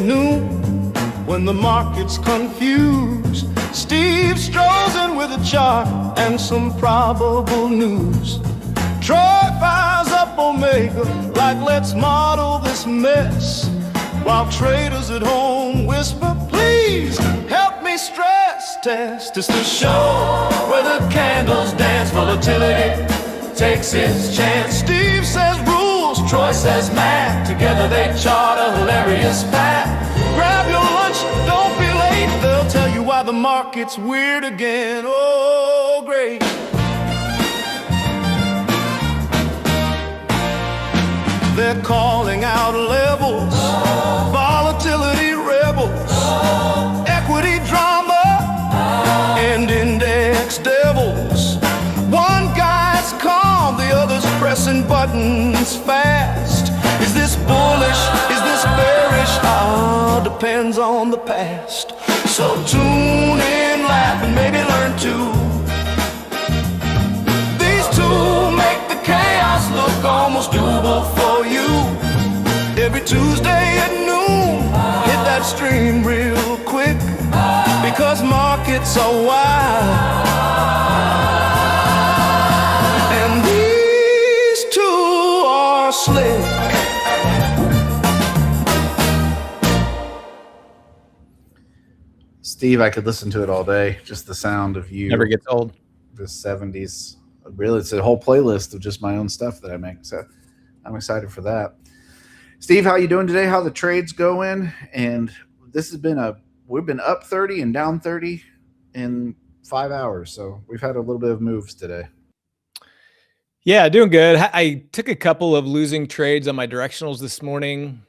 noon, when the market's confused, Steve strolls in with a chart and some probable news. Troy fires up Omega like, let's model this mess, while traders at home whisper, please help me stress test. It's the show where the candles dance, volatility takes its chance. Steve says rules, Troy says math, together they chart a hilarious path. Grab your lunch, don't be late, they'll tell you why the market's weird again. Oh, great. They're calling out levels, volatility rebels, equity drama, and index devils. One guy's calm, the other's pressing buttons fast. Is this bullish? Is this bearish? Ah, depends on the past. So tune in, laugh, and maybe learn too. These two make the chaos look almost doable for you. Every Tuesday at noon, hit that stream real quick, because markets are wild, and these two are slick. Steve, I could listen to it all day. Just the sound of you. Never gets old. The 70s. Really, it's a whole playlist of just my own stuff that I make. So I'm excited for that. Steve, how you doing today? How the trades going? And this has been we've been up 30 and down 30 in 5 hours. So we've had a little bit of moves today. Yeah, doing good. I took a couple of losing trades on my directionals this morning.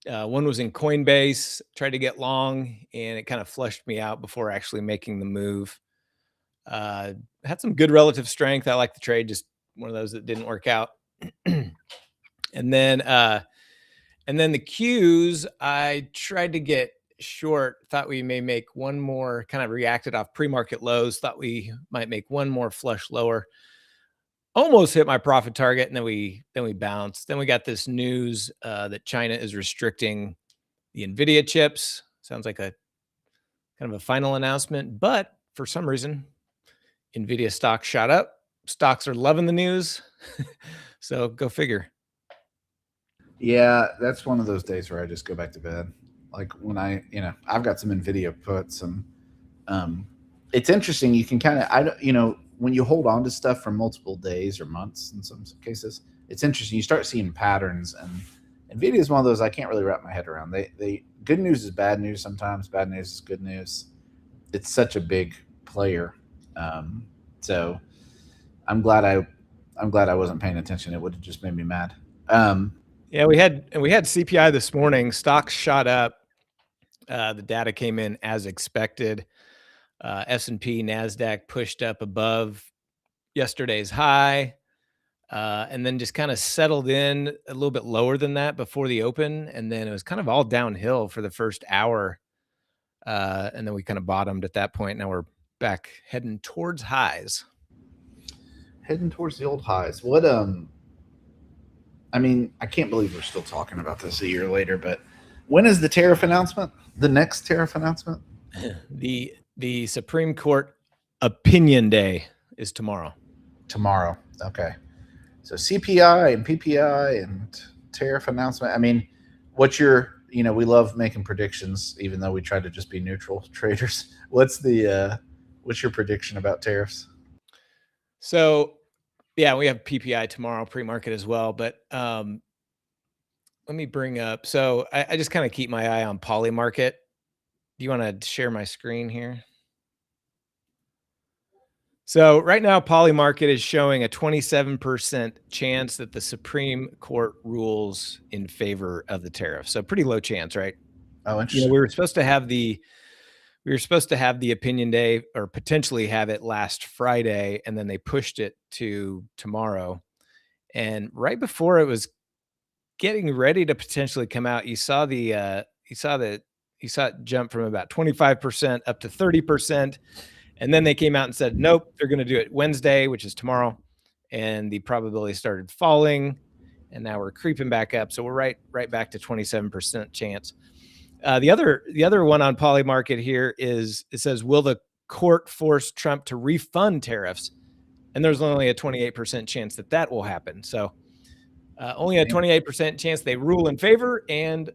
One was in Coinbase, tried to get long, and it kind of flushed me out before actually making the move. Had some good relative strength. I like the trade, just one of those that didn't work out. And then the Qs, I tried to get short, thought we may make one more, kind of reacted off pre-market lows, thought we might make one more flush lower. Almost hit my profit target, and then we bounced. Then we got this news that China is restricting the NVIDIA chips. Sounds like a kind of a final announcement, but for some reason, NVIDIA stock shot up. Stocks are loving the news. So go figure. Yeah, that's one of those days where I just go back to bed. Like when I've got some NVIDIA puts, and it's interesting. You can kind of, when you hold on to stuff for multiple days or months in some cases, it's interesting. You start seeing patterns, and NVIDIA is one of those I can't really wrap my head around. They good news is bad news sometimes. Bad news is good news. It's such a big player. So I'm glad I wasn't paying attention. It would have just made me mad. Yeah, we had CPI this morning. Stocks shot up. The data came in as expected. S&P, NASDAQ pushed up above yesterday's high, and then just kind of settled in a little bit lower than that before the open. And then it was kind of all downhill for the first hour. And then we kind of bottomed at that point. Now we're back heading towards highs. Heading towards the old highs. What, I mean, I can't believe we're still talking about this a year later, but when is the tariff announcement? The next tariff announcement? The Supreme Court opinion day is tomorrow. Tomorrow. Okay. So CPI and PPI and tariff announcement. I mean, we love making predictions, even though we try to just be neutral traders. What's your prediction about tariffs? So, yeah, we have PPI tomorrow, pre-market as well. But let me bring up. So I just kind of keep my eye on Polymarket. Do you want to share my screen here? So right now, Polymarket is showing a 27% chance that the Supreme Court rules in favor of the tariff. So pretty low chance, right? Oh, interesting. We were supposed to have the opinion day, or potentially have it last Friday, and then they pushed it to tomorrow. And right before it was getting ready to potentially come out, you saw it jump from about 25% up to 30%. And then they came out and said, nope, they're going to do it Wednesday, which is tomorrow. And the probability started falling, and now we're creeping back up. So we're right back to 27% chance. The other one on Polymarket here is, it says, will the court force Trump to refund tariffs? And there's only a 28% chance that will happen. So only a 28% chance they rule in favor, and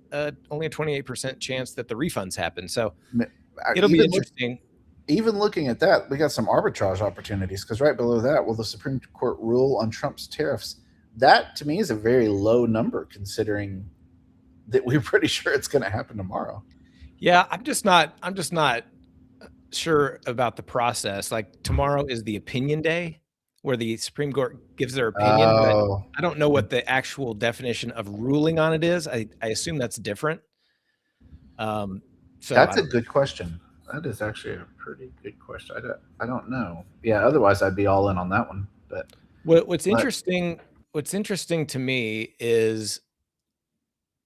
only a 28% chance that the refunds happen. So it'll be interesting. Even looking at that, we got some arbitrage opportunities, because right below that, will the Supreme Court rule on Trump's tariffs? That to me is a very low number, considering that we're pretty sure it's going to happen tomorrow. Yeah, I'm just not sure about the process. Like, tomorrow is the opinion day, where the Supreme Court gives their opinion, but I don't know what the actual definition of ruling on it is. I assume that's different. So that's a good question. That is actually a pretty good question. I don't know. Yeah, otherwise I'd be all in on that one. But what's interesting to me is,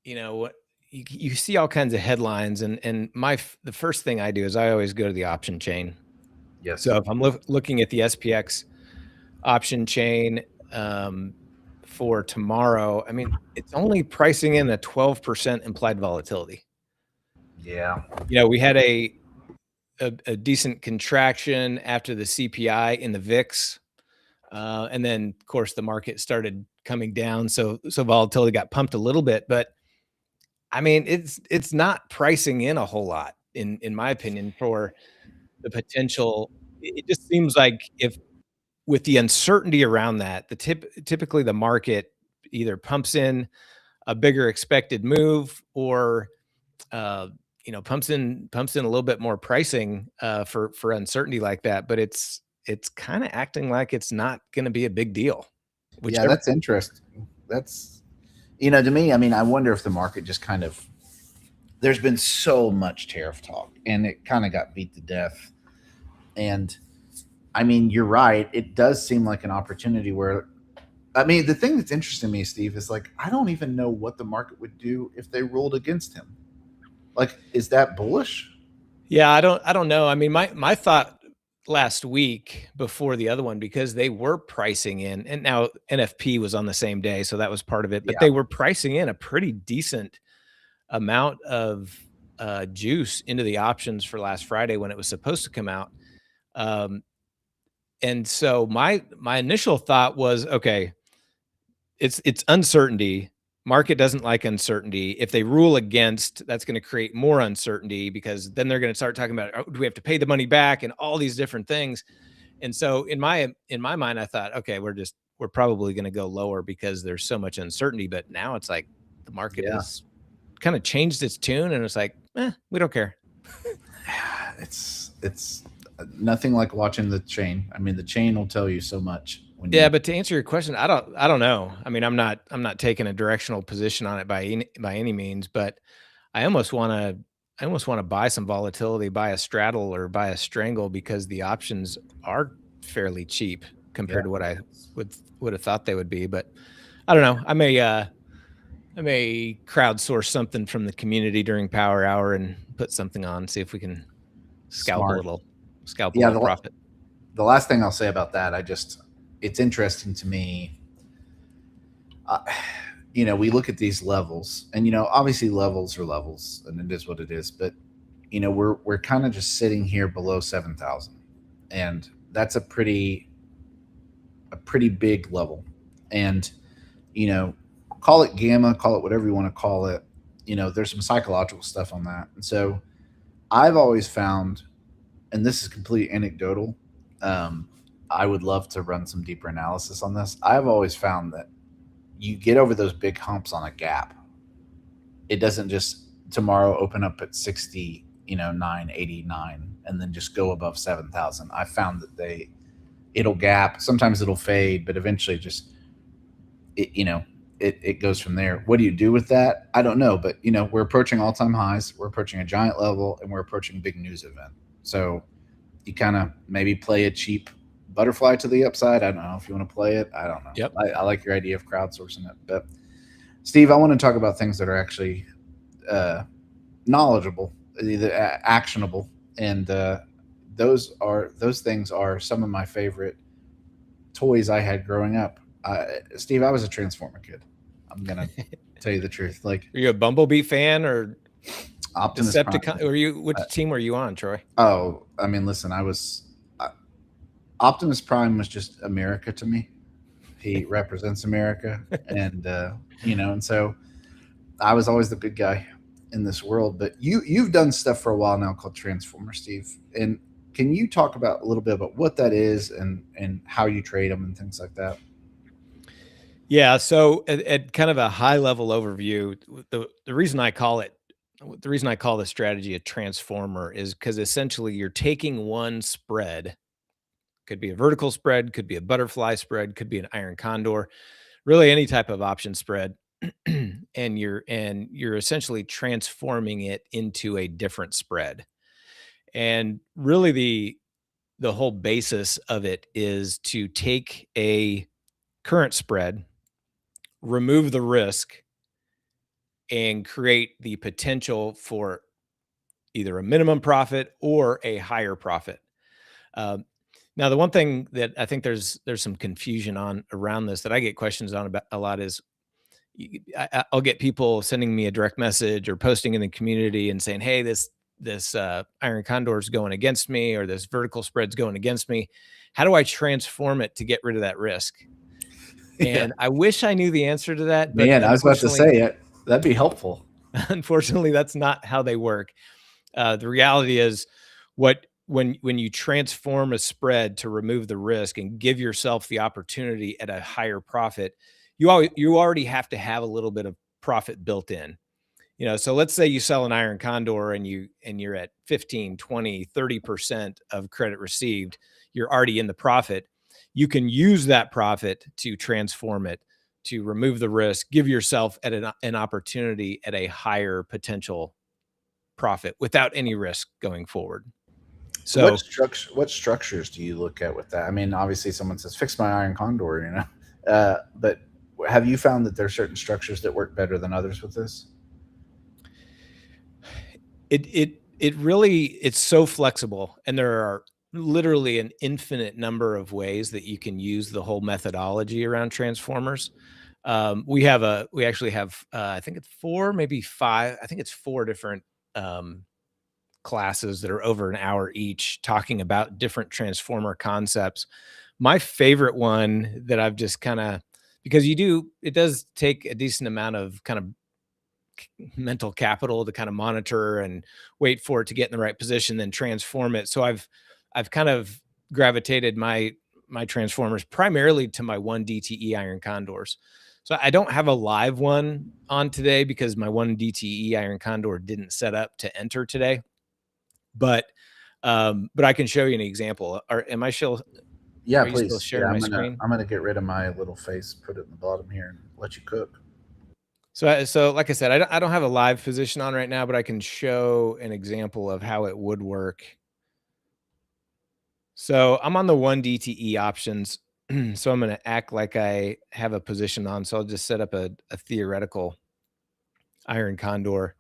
what you see all kinds of headlines, and the first thing I do is I always go to the option chain. Yes. So if I'm looking at the SPX option chain for tomorrow, I mean, it's only pricing in a 12% implied volatility. Yeah. We had a decent contraction after the CPI in the VIX. And then, of course, the market started coming down. So volatility got pumped a little bit. But, I mean, it's not pricing in a whole lot, in my opinion, for the potential. It just seems like, if with the uncertainty around that, typically the market either pumps in a bigger expected move, or pumps in a little bit more pricing for uncertainty like that. But it's kind of acting like it's not going to be a big deal. Yeah, that's interesting. That's, to me, I mean, I wonder if the market just kind of, there's been so much tariff talk, and it kind of got beat to death. And I mean, you're right. It does seem like an opportunity where, I mean, the thing that's interesting to me, Steve, is like, I don't even know what the market would do if they ruled against him. Like, is that bullish? Yeah, I don't know. I mean, my thought last week before the other one, because they were pricing in, and now NFP was on the same day, so that was part of it, but they were pricing in a pretty decent amount of juice into the options for last Friday when it was supposed to come out. And so my initial thought was, okay, it's uncertainty. Market doesn't like uncertainty. If they rule against, that's going to create more uncertainty, because then they're going to start talking about, oh, do we have to pay the money back, and all these different things. And so in my mind, I thought, okay, we're probably going to go lower because there's so much uncertainty. But now it's like the market has kind of changed its tune, and it's like, we don't care. It's nothing like watching the chain. I mean, the chain will tell you so much. But to answer your question, I don't know. I mean, I'm not taking a directional position on it by any means, but I almost want to buy some volatility, buy a straddle or buy a strangle, because the options are fairly cheap compared to what I would have thought they would be. But I don't know. I may crowdsource something from the community during power hour and put something on, see if we can scalp a little profit. The last thing I'll say about that, it's interesting to me. We look at these levels, and obviously levels are levels, and it is what it is. But we're kind of just sitting here below 7,000, and that's a pretty big level. And call it gamma, call it whatever you want to call it. There's some psychological stuff on that, and so I've always found, and this is completely anecdotal. I would love to run some deeper analysis on this. I've always found that you get over those big humps on a gap. It doesn't just tomorrow open up at 60, 989, and then just go above 7,000. I found that it'll gap. Sometimes it'll fade, but eventually it goes from there. What do you do with that? I don't know, but we're approaching all-time highs. We're approaching a giant level, and we're approaching a big news event. So you kind of maybe play a cheap butterfly to the upside. I don't know if you want to play it. I don't know. Yep. I like your idea of crowdsourcing it. But Steve, I want to talk about things that are actually knowledgeable, either actionable, and those things are some of my favorite toys I had growing up. Steve, I was a Transformer kid. I'm gonna tell you the truth. Like, are you a Bumblebee fan, or? Optimus Prime. Decepticon, or which team were you on, Troy? Oh, I mean, listen, Optimus Prime was just America to me. He represents America, and and so I was always the good guy in this world. But you've done stuff for a while now called Transformer, Steve. And can you talk about a little bit about what that is and how you trade them and things like that? Yeah. So at kind of a high level overview, the reason I call the strategy a transformer is because essentially you're taking one spread, could be a vertical spread, could be a butterfly spread, could be an iron condor, really any type of option spread. and you're essentially transforming it into a different spread. And really the whole basis of it is to take a current spread, remove the risk, and create the potential for either a minimum profit or a higher profit. Um, Now, the one thing that I think there's some confusion on around this that I get questions on about a lot is I'll get people sending me a direct message or posting in the community and saying, "Hey, this iron condor is going against me, or this vertical spread's going against me. How do I transform it to get rid of that risk?" Yeah. And I wish I knew the answer to that, but Man, I was about to unfortunately, say it. That'd be helpful. unfortunately, that's not how they work. The reality is, when you transform a spread to remove the risk and give yourself the opportunity at a higher profit, you already have to have a little bit of profit built in. So let's say you sell an iron condor and you're at 15, 20, 30% of credit received, you're already in the profit. You can use that profit to transform it, to remove the risk, give yourself an opportunity at a higher potential profit without any risk going forward. So What structures do you look at with that? I mean, obviously, someone says fix my iron condor, but have you found that there are certain structures that work better than others with this? it's so flexible, and there are literally an infinite number of ways that you can use the whole methodology around transformers. We actually have I think it's four, maybe five. I think it's four different um, classes that are over an hour each, talking about different transformer concepts. My favorite one that I've just kind of, because it does take a decent amount of kind of mental capital to kind of monitor and wait for it to get in the right position, then transform it. So I've kind of gravitated my transformers primarily to my 1 DTE iron condors. So I don't have a live one on today because my 1 DTE iron condor didn't set up to enter today. But I can show you an example. Am I still? Yeah, Are you still please. Yeah, sharing my screen? I'm gonna get rid of my little face, put it in the bottom here, and let you cook. So like I said, I don't have a live position on right now, but I can show an example of how it would work. So I'm on the 1 DTE options. So I'm going to act like I have a position on. So I'll just set up a theoretical iron condor.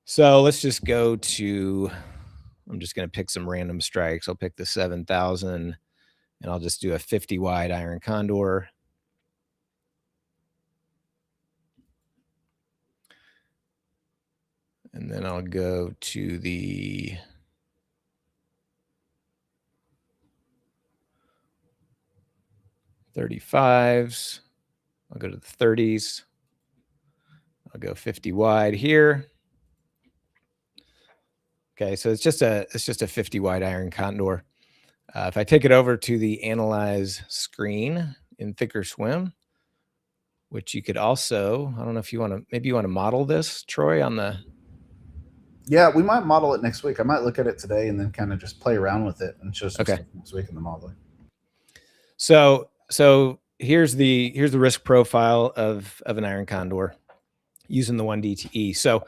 So let's just go to, I'm just going to pick some random strikes. I'll pick the 7,000 and I'll just do a 50 wide iron condor. And then I'll go to the 35s. I'll go to the 30s. I'll go 50 wide here. Okay, so it's just a 50 wide iron condor. If I take it over to the analyze screen in Thinkorswim, which you could also, I don't know if you want to, maybe you want to model this, Troy, on the. Yeah, we might model it next week. I might look at it today and then kind of just play around with it and show some stuff next week in the modeling. So here's the risk profile of an iron condor using the 1 DTE. So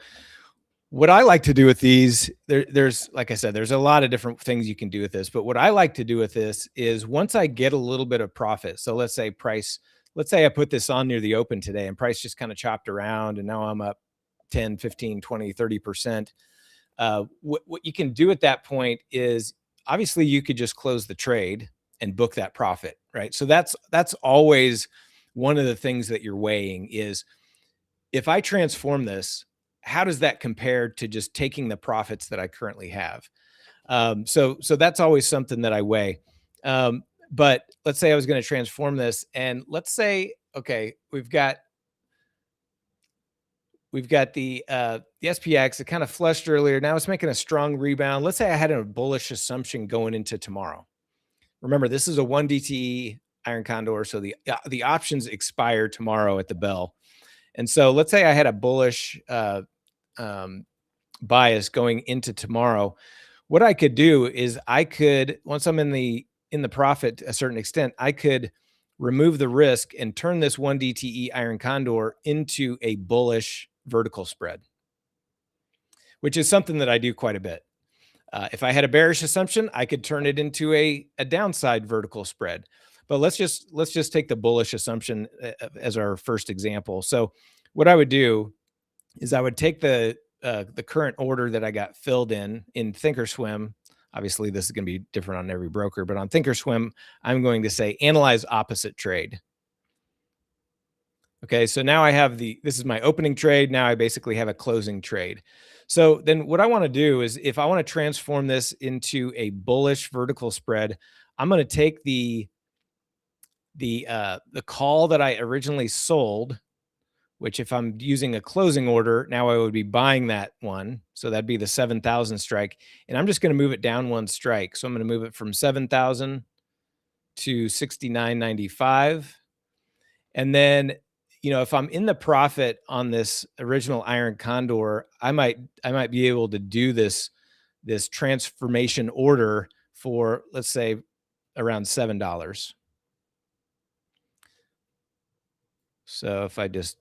what I like to do with these, there's, like I said, there's a lot of different things you can do with this, but what I like to do with this is once I get a little bit of profit, so let's say I put this on near the open today and price just kind of chopped around and now I'm up 10, 15, 20, 30%. What you can do at that point is obviously you could just close the trade and book that profit, right? So that's always one of the things that you're weighing is if I transform this, how does that compare to just taking the profits that I currently have? So that's always something that I weigh. But let's say I was going to transform this, and let's say, okay, we've got the SPX. It kind of flushed earlier. Now it's making a strong rebound. Let's say I had a bullish assumption going into tomorrow. Remember, this is a 1 DTE iron condor, so the options expire tomorrow at the bell. And so let's say I had a bullish bias going into tomorrow. What I could do is I could, once I'm in the profit to a certain extent, I could remove the risk and turn this 1 DTE iron condor into a bullish vertical spread, which is something that I do quite a bit. If I had a bearish assumption, I could turn it into a downside vertical spread. But let's just take the bullish assumption as our first example. So what I would do is I would take the current order that I got filled in Thinkorswim. Obviously, this is going to be different on every broker, but on Thinkorswim, I'm going to say analyze opposite trade. Okay, so now I have this is my opening trade. Now I basically have a closing trade. So then what I want to do is, if I want to transform this into a bullish vertical spread, I'm going to take the call that I originally sold, which if I'm using a closing order, now I would be buying that one. So that'd be the 7,000 strike. And I'm just going to move it down one strike. So I'm going to move it from 7,000 to 69.95. And then, if I'm in the profit on this original iron condor, I might be able to do this transformation order for, let's say, around $7. So if I just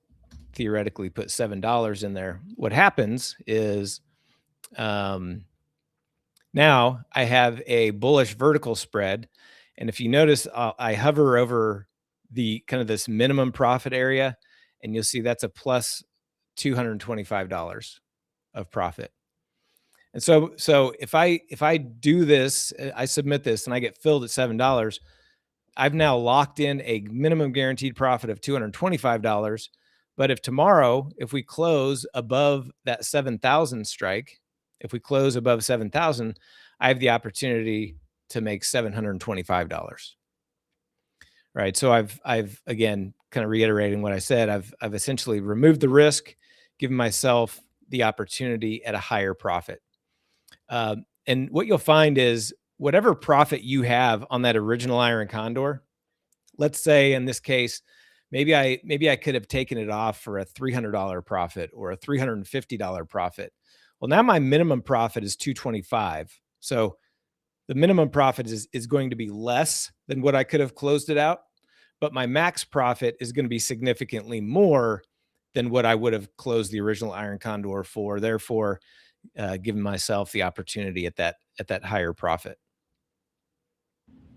theoretically put $7 in there, what happens is now I have a bullish vertical spread. And if you notice, I hover over the kind of this minimum profit area, and you'll see that's a plus $225 of profit. And so if I do this, I submit this and I get filled at $7, I've now locked in a minimum guaranteed profit of $225. But if tomorrow, if we close above that 7,000 strike, if we close above 7,000, I have the opportunity to make $725. Right. So I've again, kind of reiterating what I said, I've essentially removed the risk, given myself the opportunity at a higher profit. And what you'll find is whatever profit you have on that original iron condor, let's say in this case, maybe I could have taken it off for a $300 profit or a $350 profit. Well, now my minimum profit is $225. So the minimum profit is going to be less than what I could have closed it out, but my max profit is going to be significantly more than what I would have closed the original iron condor for. Therefore, giving myself the opportunity at that higher profit.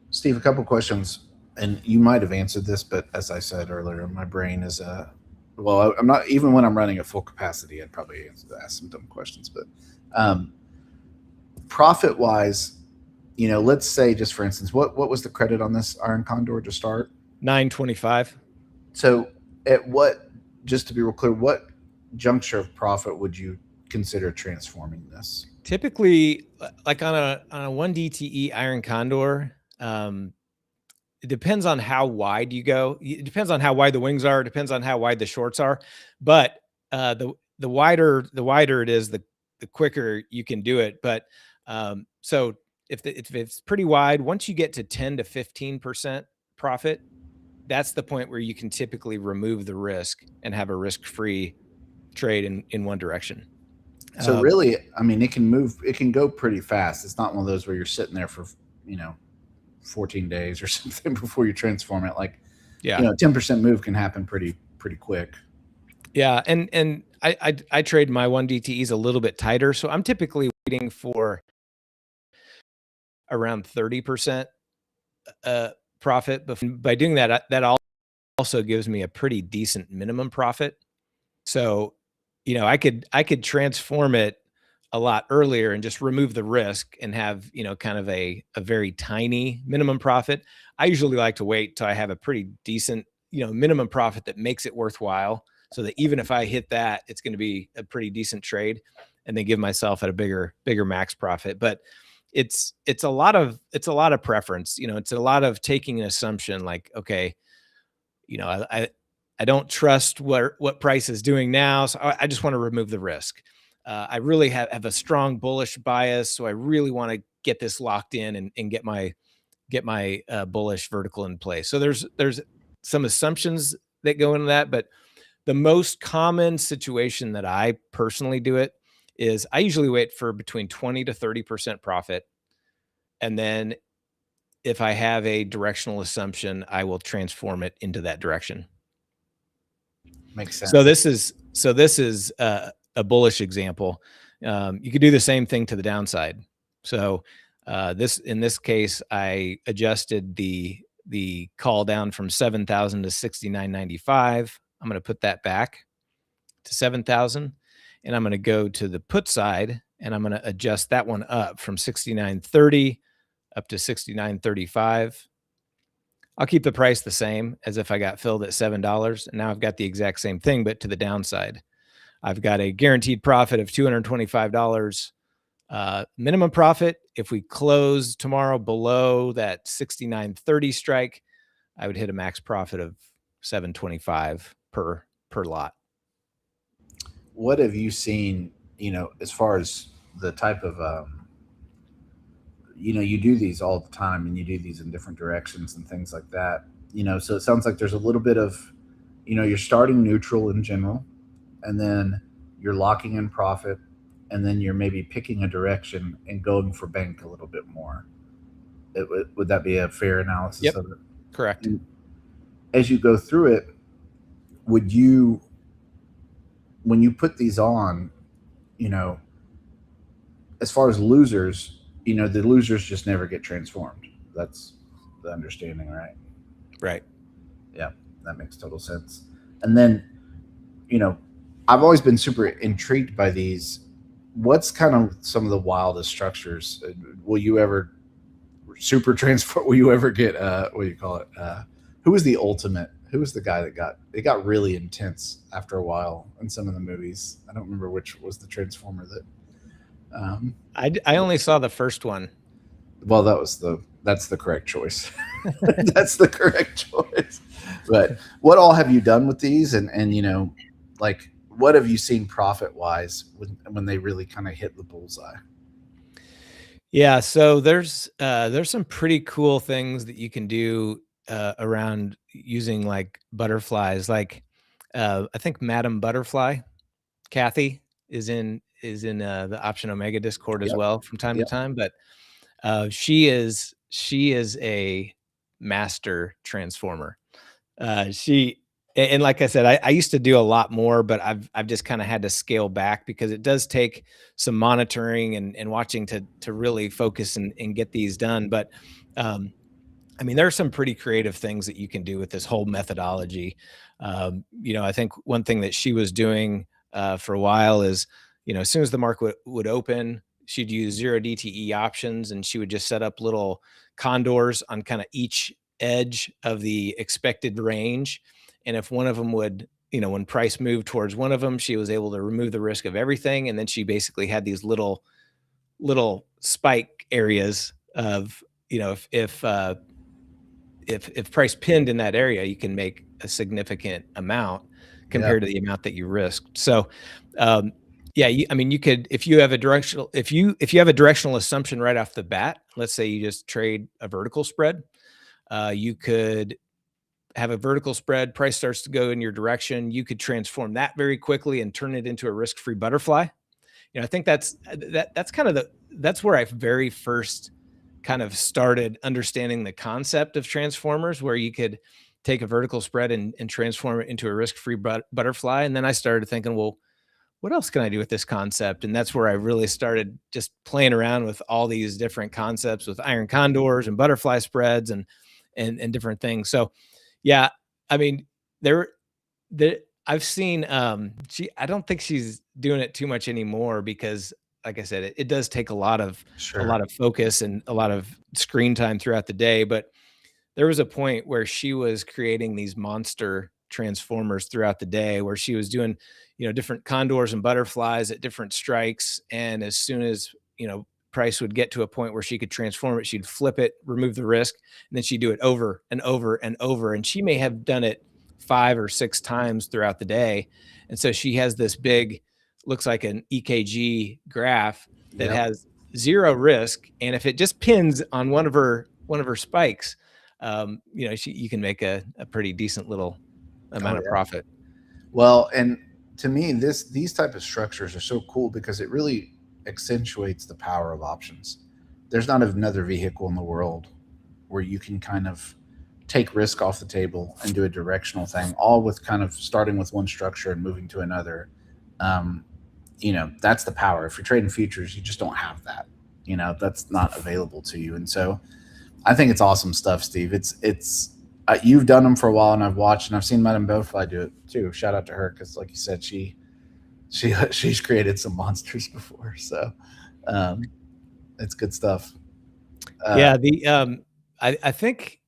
Steve, a couple questions, and you might have answered this, but as I said earlier, my brain is well, I'm not, even when I'm running at full capacity, I'd probably ask some dumb questions, but profit wise, let's say, just for instance, what was the credit on this iron condor to start? 925. So at what, just to be real clear, what juncture of profit would you consider transforming this? Typically, like on a 1 DTE iron condor, it depends on how wide you go. It depends on how wide the wings are. It depends on how wide the shorts are. But the wider it is, the quicker you can do it. But so if it's pretty wide, once you get to 10 to 15% profit, that's the point where you can typically remove the risk and have a risk-free trade in one direction. So really, I mean, it can go pretty fast. It's not one of those where you're sitting there for 14 days or something before you transform it. Like, 10% move can happen pretty quick. Yeah, and I trade my 1 DTEs a little bit tighter, so I'm typically waiting for around 30% profit. But by doing that, that also gives me a pretty decent minimum profit. So, I could transform it a lot earlier and just remove the risk and have, kind of a very tiny minimum profit. I usually like to wait till I have a pretty decent, minimum profit that makes it worthwhile so that even if I hit that, it's going to be a pretty decent trade, and then give myself at a bigger max profit. But it's a lot of preference. It's a lot of taking an assumption like, okay, I don't trust what price is doing now, so I just want to remove the risk. I really have a strong bullish bias, so I really want to get this locked in and get my bullish vertical in place. So there's some assumptions that go into that, but the most common situation that I personally do it is I usually wait for between 20 to 30% profit, and then if I have a directional assumption, I will transform it into that direction. Makes sense. So this is a bullish example. You could do the same thing to the downside. So in this case, I adjusted the call down from 7,000 to 69.95. I'm going to put that back to 7,000, and I'm going to go to the put side, and I'm going to adjust that one up from 69.30 up to 69.35. I'll keep the price the same as if I got filled at $7. And now I've got the exact same thing, but to the downside. I've got a guaranteed profit of $225 minimum profit. If we close tomorrow below that 69.30 strike, I would hit a max profit of $725 per lot. What have you seen, as far as the type of, you do these all the time and you do these in different directions and things like that, so it sounds like there's a little bit of, you're starting neutral in general, and then you're locking in profit, and then you're maybe picking a direction and going for bank a little bit more. Would that be a fair analysis Yep. of it? Correct. And as you go through it, when you put these on, as far as losers, the losers just never get transformed. That's the understanding, right? Right. Yeah, that makes total sense. And then, I've always been super intrigued by these. What's kind of some of the wildest structures? Will you ever super transform? Will you ever get what do you call it? Who was the ultimate? Who was the guy that got really intense after a while in some of the movies? I don't remember which was the transformer that. I only saw the first one. Well, that's the correct choice. That's the correct choice. But what all have you done with these? And like, what have you seen profit wise when they really kind of hit the bullseye? Yeah, so there's some pretty cool things that you can do around using like butterflies. Like I think Madam Butterfly, Kathy, is in the Option Omega Discord as Yep. well from time Yep. to time. But she is a master transformer. And like I said, I used to do a lot more, but I've just kind of had to scale back because it does take some monitoring and watching to really focus and get these done. But I mean, there are some pretty creative things that you can do with this whole methodology. I think one thing that she was doing for a while is, as soon as the market would open, she'd use 0 DTE options, and she would just set up little condors on kind of each edge of the expected range. And if one of them would, when price moved towards one of them, she was able to remove the risk of everything. And then she basically had these little spike areas of, if price pinned in that area, you can make a significant amount compared to the amount that you risked. So, you could, if you have a directional assumption right off the bat, let's say you just trade a vertical spread, you could have a vertical spread, price starts to go in your direction. You could transform that very quickly and turn it into a risk-free butterfly. I think that's that's where I very first kind of started understanding the concept of transformers, where you could take a vertical spread and transform it into a risk-free butterfly. And then I started thinking, well, what else can I do with this concept? And that's where I really started just playing around with all these different concepts with iron condors and butterfly spreads and different things. So yeah, I mean, I've seen, I don't think she's doing it too much anymore because, like I said, it does take a lot of focus and a lot of screen time throughout the day. But there was a point where she was creating these monster transformers throughout the day, where she was doing, different condors and butterflies at different strikes. And as soon as, price would get to a point where she could transform it, she'd flip it, remove the risk, and then she'd do it over and over and over. And she may have done it 5 or 6 times throughout the day. And so she has this big, looks like an EKG graph that has zero risk. And if it just pins on one of her spikes, you can make a pretty decent little amount of profit. Well, and to me, these type of structures are so cool because it really accentuates the power of options. There's not another vehicle in the world where you can kind of take risk off the table and do a directional thing, all with kind of starting with one structure and moving to another. That's the power. If you're trading futures, you just don't have that. That's not available to you. And so I think it's awesome stuff, Steve. It's you've done them for a while, and I've watched, and I've seen Madame Bowfly do it too. Shout out to her, because like you said, she's created some monsters before. So it's good stuff. I think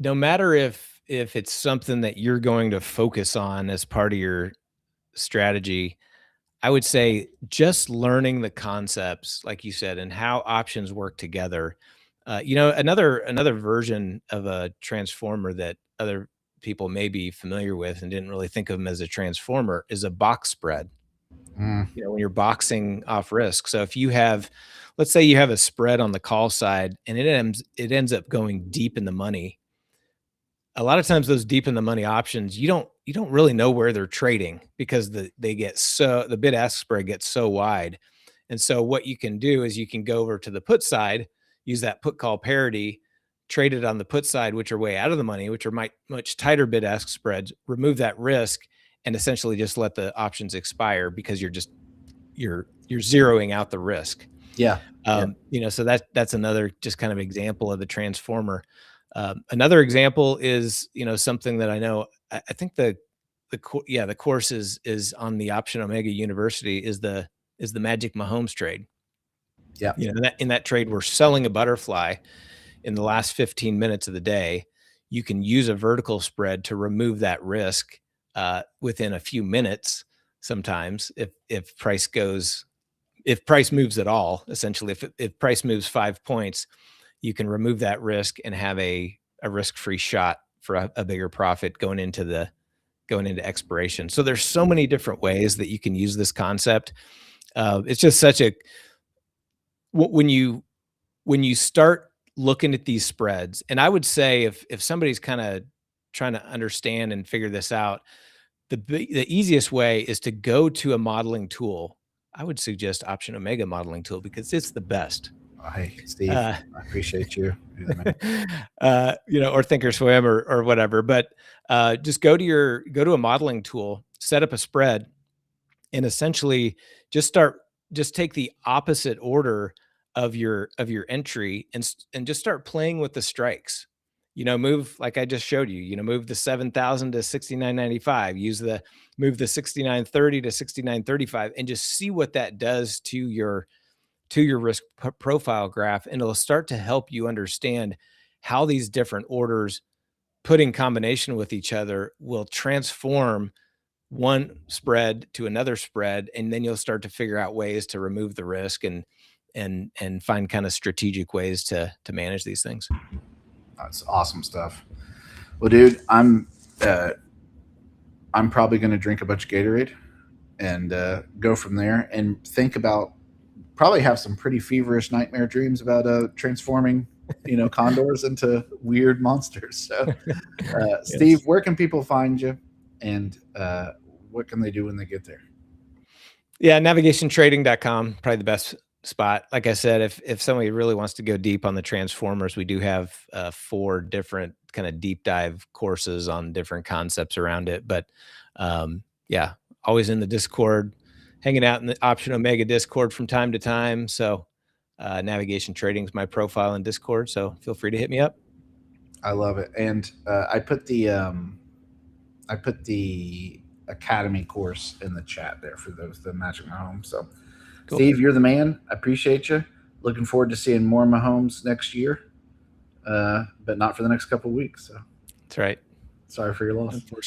no matter if it's something that you're going to focus on as part of your strategy, I would say just learning the concepts, like you said, and how options work together. Another version of a transformer that other people may be familiar with and didn't really think of them as a transformer is a box spread. When you're boxing off risk. So if let's say you have a spread on the call side and it ends up going deep in the money. A lot of times those deep in the money options, you don't really know where they're trading, because the bid ask spread gets so wide. And so what you can do is you can go over to the put side, use that put call parity, trade it on the put side, which are way out of the money, which are much tighter bid ask spreads, remove that risk, and essentially just let the options expire, because you're zeroing out the risk. So that's another just kind of example of the transformer. Another example is, something that I know, I think the course is on the Option Omega University, is the Magic Mahomes trade. In that trade, we're selling a butterfly in the last 15 minutes of the day. You can use a vertical spread to remove that risk within a few minutes. Sometimes if price moves at all, essentially, if price moves 5 points, you can remove that risk and have a risk-free shot for a bigger profit going into expiration. So there's so many different ways that you can use this concept. It's just when you start looking at these spreads, and I would say if somebody's kind of trying to understand and figure this out, the easiest way is to go to a modeling tool. I would suggest Option Omega modeling tool, because it's the best. Hey, Steve, I appreciate you. Or Thinkorswim or whatever, but just go to a modeling tool, set up a spread, and essentially just take the opposite order of your entry and just start playing with the strikes. Move, like I just showed you, move the 7,000 to 69.95, move the 69.30 to 69.35, and just see what that does to your risk profile graph. And it'll start to help you understand how these different orders put in combination with each other will transform one spread to another spread. And then you'll start to figure out ways to remove the risk and find kind of strategic ways to manage these things. That's awesome stuff. Well, dude, I'm probably going to drink a bunch of Gatorade and go from there, and think about, probably have some pretty feverish nightmare dreams about transforming, condors into weird monsters. So, Steve, where can people find you, and what can they do when they get there? navigationtrading.com, probably the best spot. Like I said, if somebody really wants to go deep on the transformers, we do have 4 different kind of deep dive courses on different concepts around it. But always in the Discord, hanging out in the Option Omega Discord from time to time. So Navigation Trading is my profile in Discord, so feel free to hit me up. I love it. And I put the Academy course in the chat there for the Magic Mahomes. So cool. Steve, you're the man. I appreciate you. Looking forward to seeing more Mahomes next year, but not for the next couple of weeks. So that's right. Sorry for your loss. Unfortunately.